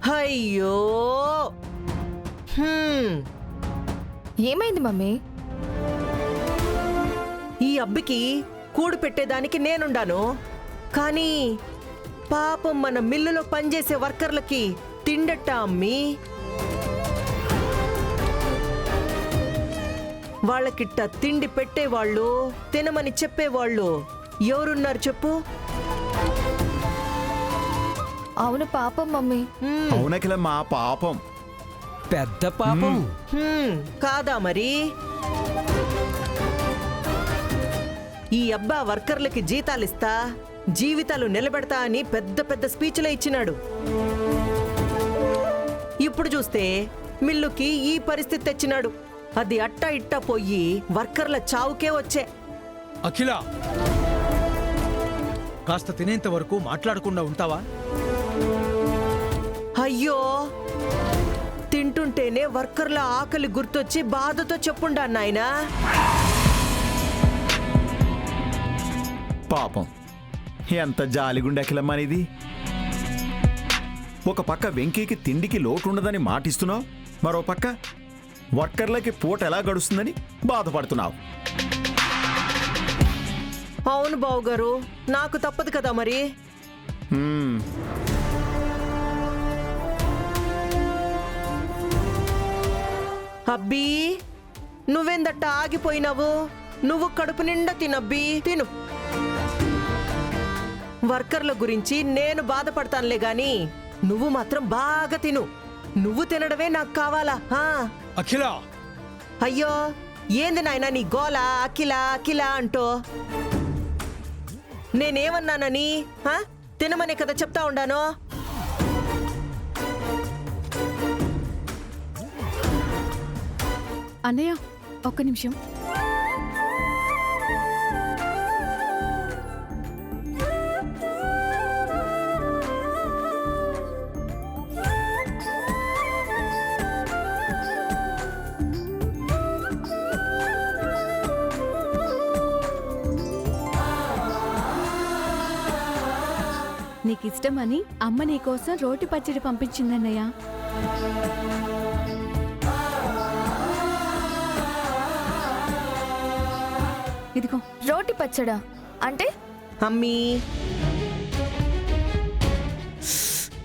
అయ్యో ఏమైంది మమ్మీ? ఈ అబ్బికి కూడు పెట్టేదానికి నేనుండాను, కానీ పాపం మన మిల్లులో పనిచేసే వర్కర్లకి తిండట్టా అమ్మి. వాళ్ళకిట్ట తిండి పెట్టేవాళ్ళు, తినమని చెప్పేవాళ్ళు ఎవరున్నారు చెప్పు? అవును పాపం మమ్మీ. అవునకిలమ్మా పాపం. పెద్ద పాపం. కాదా మరి? ఈ అబ్బా వర్కర్లకి జీతాలిస్తా, జీవితాలు నిలబెడతా అని పెద్ద పెద్ద స్పీచ్లే ఇచ్చినాడు. ఇప్పుడు చూస్తే మిల్లుకి ఈ పరిస్థితి తెచ్చినాడు. అది అట్టా ఇట్టా పోయి వర్కర్ల చావుకే వచ్చే. అఖిల, కాస్త తినేంత వరకు మాట్లాడకుండా ఉంటావా? అయ్యో, తింటుంటేనే వర్కర్ల ఆకలి గుర్తొచ్చి బాధతో చెప్పుండా నాయనా. పాపం ఎంత జాలిగుండె అఖిలమ్మా నీది. ఒక పక్క వెంకీకి తిండికి లోటుండదని మాటిస్తున్నావు, మరో పక్క వర్కర్లకి పూట ఎలా గడుస్తుందని బాధపడుతున్నావు. అవును బావుగారు, నాకు తప్పదు కదా మరి. అబ్బీ, నువ్వెందట్ట ఆగిపోయినావు? నువ్వు కడుపు నిండా తినబ్బీ, తిను. వర్కర్ల గురించి నేను బాధపడతానులే గాని నువ్వు మాత్రం బాగా తిను. నువ్వు తినడమే నాకు కావాలా? అఖిల, అయ్యో, ఏంది నాయనా నీ గోల? అఖిల అఖిల అంటో నేనేమన్నానని? తినమనే కదా చెప్తా ఉండాను. అన్నయ్య ఒక్క నిమిషం. నీకిష్టమని అమ్మ నీకోసం రోటి పచ్చడి పంపించిందన్నయ్య. ఇదిగో. రోటి పచ్చడా అంటే? అమ్మీ,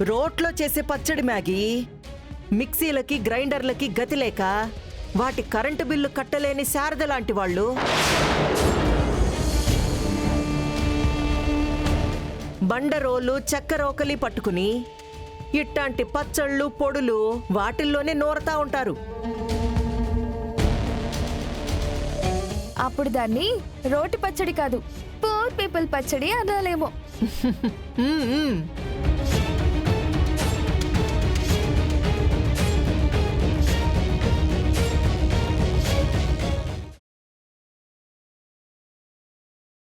రోట్లో చేసే పచ్చడి మ్యాగీ. మిక్సీలకి గ్రైండర్లకి గతి లేక వాటి కరెంటు బిల్లు కట్టలేని శారద లాంటి వాళ్ళు బండరోలు చక్కరోకలి పట్టుకుని ఇట్టాంటి పచ్చళ్ళు పొడులు వాటిల్లోనే నూరతా ఉంటారు. అప్పుడు దాన్ని రోటి పచ్చడి కాదు, పూర్ పీపుల్ పచ్చడి అనాలేమో.